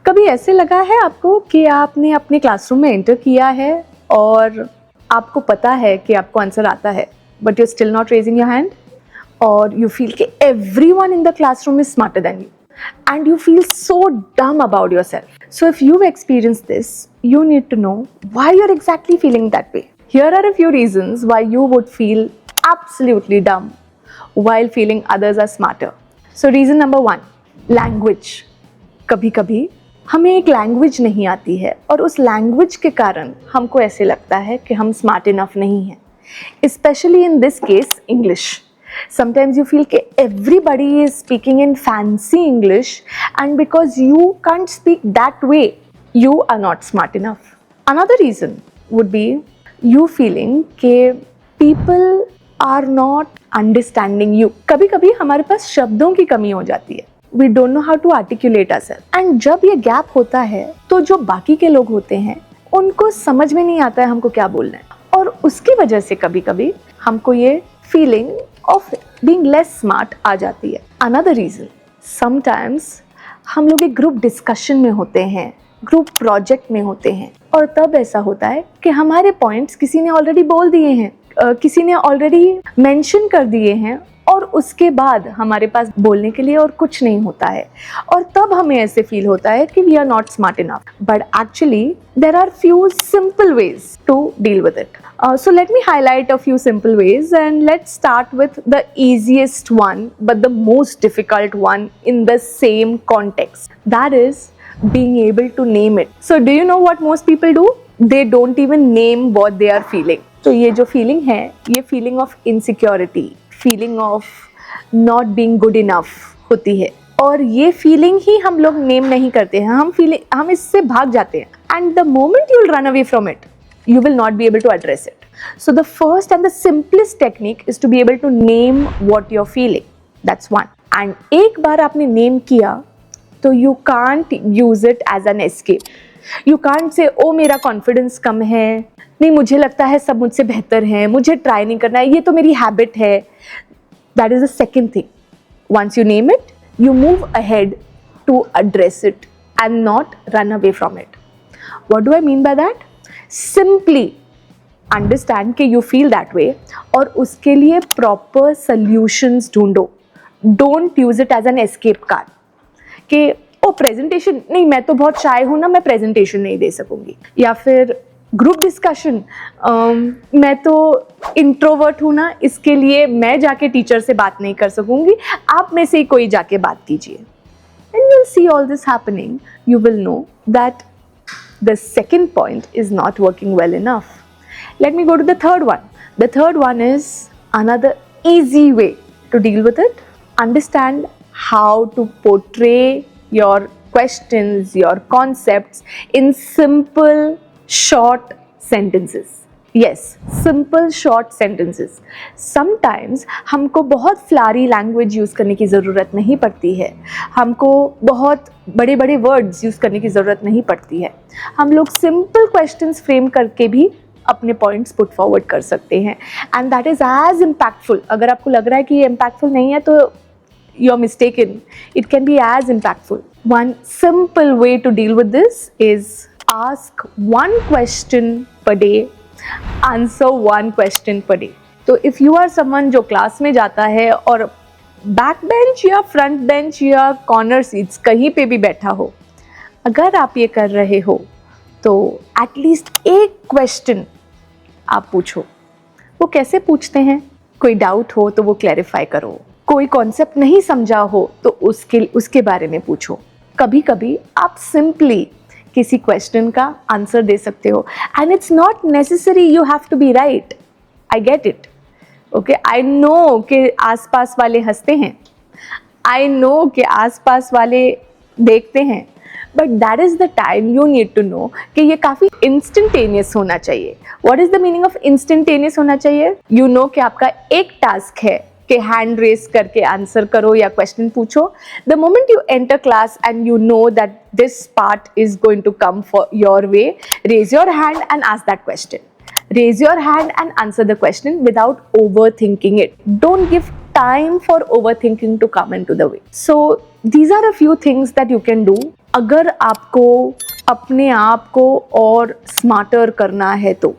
कभी ऐसे लगा है आपको कि आपने अपने क्लासरूम में एंटर किया है और आपको पता है कि आपको आंसर आता है, but you still not raising your hand, और यू फील कि everyone in the classroom is smarter than you and you feel so dumb about yourself. So if you've experienced this, you need to know why you're exactly feeling that way. Here are a few reasons why you would feel absolutely dumb while feeling others are smarter. So reason number 1, language. कभी कभी हमें एक language नहीं आती है और उस language के कारण हमको ऐसे लगता है कि हम स्मार्ट इनफ नहीं हैं. Especially in this case, English. Sometimes you feel that everybody is speaking in fancy English, and because you can't speak that way, you are not smart enough. Another reason would be you feeling that people are not understanding you. कभी कभी हमारे पास शब्दों की कमी हो जाती है. We don't know how to articulate ourselves. And जब ये गैप होता है तो जो बाकी के लोग होते हैं उनको समझ में नहीं आता है हमको क्या बोलना है, और उसकी वजह से कभी कभी हमको ये feeling of being less smart आ जाती है. अनदर रीजन, समटाइम्स हम लोग एक ग्रुप डिस्कशन में होते हैं, ग्रुप प्रोजेक्ट में होते हैं, और तब ऐसा होता है कि हमारे पॉइंट्स किसी ने ऑलरेडी बोल दिए हैं, किसी ने ऑलरेडी मेंशन कर दिए हैं, और उसके बाद हमारे पास बोलने के लिए और कुछ नहीं होता है, और तब हमें ऐसे फील होता है कि we are not smart enough. But actually there are few simple ways to deal with it. So let me highlight a few simple ways, and let's start with the easiest one but the most difficult one in the same context. That is being able to name it. So do you know what most people do? They don't even name what they are feeling. तो ये जो feeling है, ये feeling of insecurity, feeling of not being good enough होती है, और ये feeling ही हम लोग name नहीं करते हैं. हम इससे भाग जाते हैं, and the moment you'll run away from it, you will not be able to address it. So the first and the simplest technique is to be able to name what you're feeling. That's one. And एक बार आपने name किया तो you can't use it as an escape. You can't say, oh मेरा confidence कम है, नहीं मुझे लगता है सब मुझसे बेहतर है, मुझे try नहीं करना है, ये तो मेरी habit है. That is the second thing. Once you name it, you move ahead to address it and not run away from it. What do I mean by that? Simply understand कि you feel that way और उसके लिए proper solutions ढूंढो. Don't use it as an escape card कि ओ presentation नहीं, मैं तो बहुत shy हूँ ना, मैं presentation नहीं दे सकूँगी, या फिर ग्रुप डिस्कशन मैं तो इंट्रोवर्ट हूँ ना, इसके लिए मैं जाके टीचर से बात नहीं कर सकूँगी, आप में से ही कोई जाके बात कीजिए. And you'll see all this happening, you will know that the second point is not working well enough. Let me go to the third one. The third one is another easy way to deal with it. Understand how to portray your questions, your concepts in simple, short sentences. Yes, simple short sentences. Sometimes हमको बहुत Phulari language use करने की ज़रूरत नहीं पड़ती है, हमको बहुत बड़े बड़े वर्ड्स यूज़ करने की ज़रूरत नहीं पड़ती है. हम लोग सिंपल क्वेश्चंस फ्रेम करके भी अपने पॉइंट्स पुट फॉरवर्ड कर सकते हैं, and that is as impactful. अगर आपको लग रहा है कि ये इम्पैक्टफुल नहीं है तो you are mistaken. It can be as impactful. One simple way to deal with this is ask one question per day, answer one question per day. तो if you are someone जो class में जाता है और back bench या front bench या corner seats कहीं पे भी बैठा हो, अगर आप ये कर रहे हो तो एटलीस्ट एक क्वेश्चन आप पूछो. वो कैसे पूछते हैं? कोई डाउट हो तो वो क्लैरिफाई करो, कोई कॉन्सेप्ट नहीं समझा हो तो उसके बारे में पूछो. कभी कभी आप सिंपली किसी क्वेश्चन का आंसर दे सकते हो, and it's not necessary you have to be right. I get it. Okay, I know कि आसपास वाले हंसते हैं, आई नो कि आसपास वाले देखते हैं, but that is the time you need to know कि ये काफ़ी इंस्टेंटेनियस होना चाहिए. What is the meaning of instantaneous होना चाहिए? यू नो कि आपका एक टास्क है कि हैंड रेस करके आंसर करो या क्वेश्चन पूछो. The moment you enter class and you know that this part is going to come for your way, raise your hand and ask that question. Raise your hand and answer the question without overthinking it. Don't give time for overthinking to come into the way. So these are a few things that you can do अगर आपको अपने आप को और smarter करना है तो